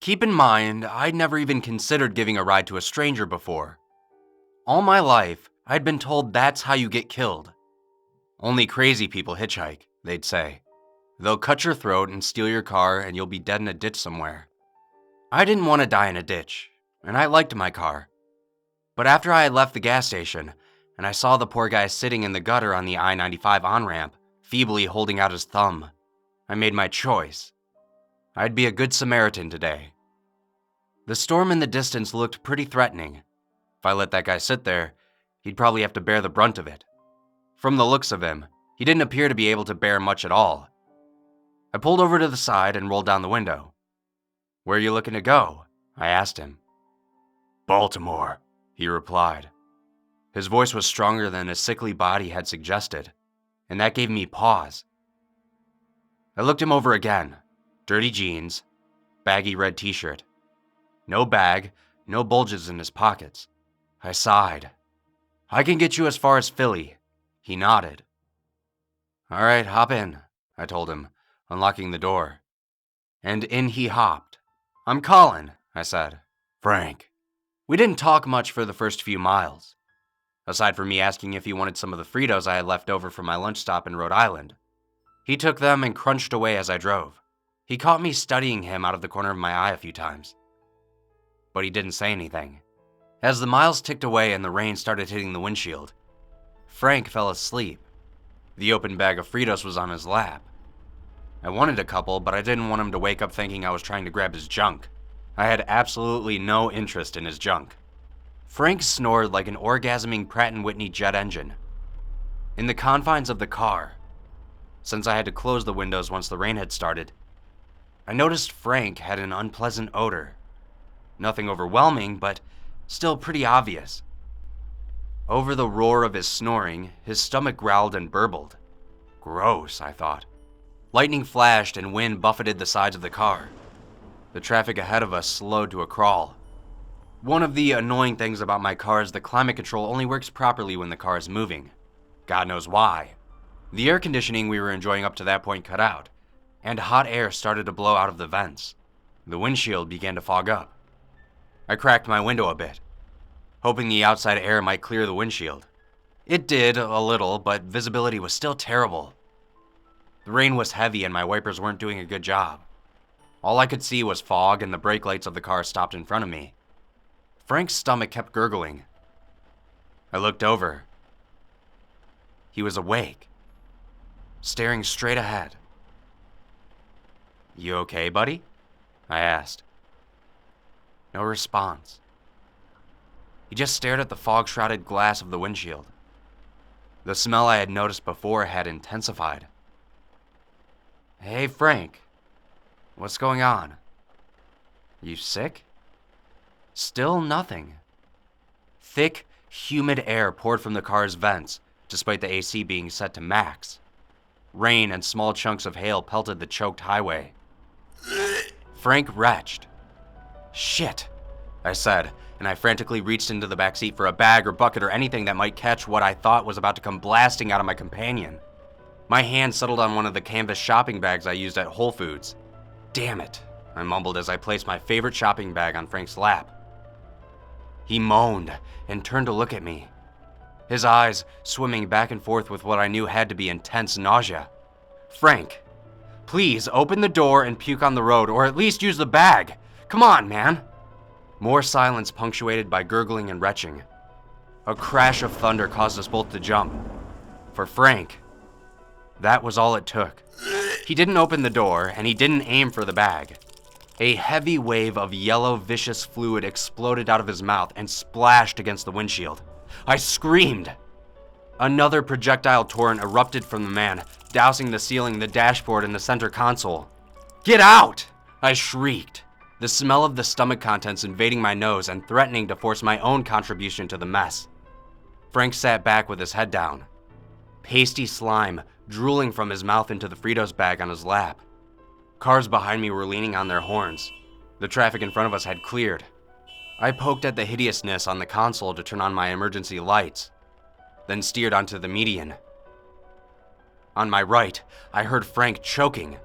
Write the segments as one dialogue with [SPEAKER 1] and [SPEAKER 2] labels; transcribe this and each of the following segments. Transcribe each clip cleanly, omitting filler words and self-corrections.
[SPEAKER 1] Keep in mind, I'd never even considered giving a ride to a stranger before. All my life, I'd been told that's how you get killed. Only crazy people hitchhike, they'd say. They'll cut your throat and steal your car and you'll be dead in a ditch somewhere. I didn't want to die in a ditch, and I liked my car. But after I had left the gas station, and I saw the poor guy sitting in the gutter on the I-95 on-ramp, feebly holding out his thumb, I made my choice. I'd be a good Samaritan today. The storm in the distance looked pretty threatening. If I let that guy sit there, he'd probably have to bear the brunt of it. From the looks of him, he didn't appear to be able to bear much at all. I pulled over to the side and rolled down the window. "Where are you looking to go?" I asked him. "Baltimore," he replied. His voice was stronger than his sickly body had suggested, and that gave me pause. I looked him over again. Dirty jeans, baggy red t-shirt. No bag, no bulges in his pockets. I sighed. "I can get you as far as Philly." He nodded. "All right, hop in," I told him, unlocking the door. And in he hopped. "I'm Colin," I said. "Frank." We didn't talk much for the first few miles, aside from me asking if he wanted some of the Fritos I had left over from my lunch stop in Rhode Island. He took them and crunched away as I drove. He caught me studying him out of the corner of my eye a few times, but he didn't say anything. As the miles ticked away and the rain started hitting the windshield, Frank fell asleep. The open bag of Fritos was on his lap. I wanted a couple, but I didn't want him to wake up thinking I was trying to grab his junk. I had absolutely no interest in his junk. Frank snored like an orgasming Pratt & Whitney jet engine. In the confines of the car, since I had to close the windows once the rain had started, I noticed Frank had an unpleasant odor. Nothing overwhelming, but still pretty obvious. Over the roar of his snoring, his stomach growled and burbled. Gross, I thought. Lightning flashed and wind buffeted the sides of the car. The traffic ahead of us slowed to a crawl. One of the annoying things about my car is the climate control only works properly when the car is moving. God knows why. The air conditioning we were enjoying up to that point cut out, and hot air started to blow out of the vents. The windshield began to fog up. I cracked my window a bit, hoping the outside air might clear the windshield. It did, a little, but visibility was still terrible. The rain was heavy and my wipers weren't doing a good job. All I could see was fog and the brake lights of the car stopped in front of me. Frank's stomach kept gurgling. I looked over. He was awake, staring straight ahead. "You okay, buddy?" I asked. No response. He just stared at the fog-shrouded glass of the windshield. The smell I had noticed before had intensified. "Hey, Frank. What's going on? You sick?" Still nothing. Thick, humid air poured from the car's vents, despite the AC being set to max. Rain and small chunks of hail pelted the choked highway. Frank retched. "Shit," I said, and I frantically reached into the back seat for a bag or bucket or anything that might catch what I thought was about to come blasting out of my companion. My hand settled on one of the canvas shopping bags I used at Whole Foods. "Damn it," I mumbled as I placed my favorite shopping bag on Frank's lap. He moaned and turned to look at me, his eyes swimming back and forth with what I knew had to be intense nausea. "Frank, please open the door and puke on the road, or at least use the bag. Come on, man." More silence punctuated by gurgling and retching. A crash of thunder caused us both to jump. For Frank, that was all it took. He didn't open the door, and he didn't aim for the bag. A heavy wave of yellow, viscous fluid exploded out of his mouth and splashed against the windshield. I screamed. Another projectile torrent erupted from the man, dousing the ceiling, the dashboard, and the center console. "Get out!" I shrieked, the smell of the stomach contents invading my nose and threatening to force my own contribution to the mess. Frank sat back with his head down, pasty slime drooling from his mouth into the Fritos bag on his lap. Cars behind me were leaning on their horns. The traffic in front of us had cleared. I poked at the hideousness on the console to turn on my emergency lights, then steered onto the median. On my right, I heard Frank choking.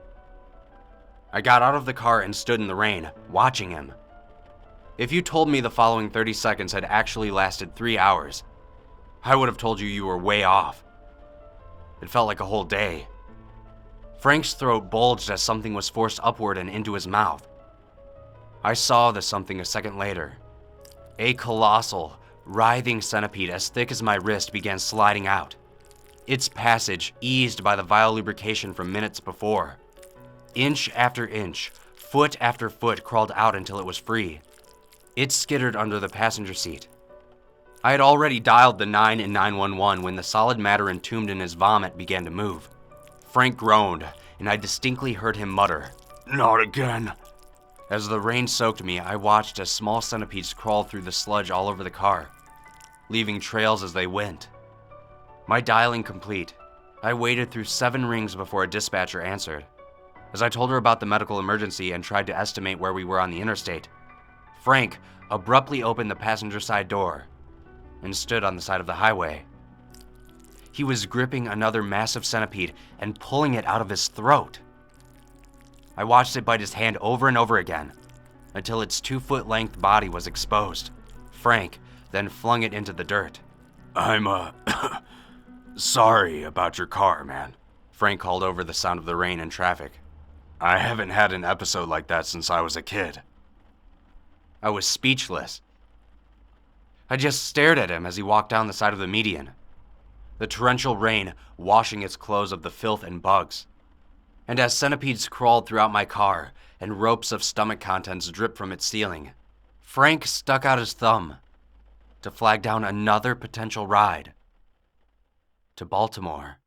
[SPEAKER 1] I got out of the car and stood in the rain, watching him. If you told me the following 30 seconds had actually lasted 3 hours, I would have told you were way off. It felt like a whole day. Frank's throat bulged as something was forced upward and into his mouth. I saw the something a second later. A colossal, writhing centipede as thick as my wrist began sliding out, its passage eased by the vile lubrication from minutes before. Inch after inch, foot after foot crawled out until it was free. It skittered under the passenger seat. I had already dialed the 9 and 911 when the solid matter entombed in his vomit began to move. Frank groaned, and I distinctly heard him mutter, "Not again." As the rain soaked me, I watched as small centipedes crawled through the sludge all over the car, leaving trails as they went. My dialing complete, I waited through 7 rings before a dispatcher answered. As I told her about the medical emergency and tried to estimate where we were on the interstate, Frank abruptly opened the passenger side door and stood on the side of the highway. He was gripping another massive centipede and pulling it out of his throat. I watched it bite his hand over and over again until its 2-foot-length body was exposed. Frank then flung it into the dirt. "I'm, sorry about your car, man," Frank called over the sound of the rain and traffic. "I haven't had an episode like that since I was a kid." I was speechless. I just stared at him as he walked down the side of the median, the torrential rain washing its clothes of the filth and bugs. And as centipedes crawled throughout my car and ropes of stomach contents dripped from its ceiling, Frank stuck out his thumb to flag down another potential ride to Baltimore.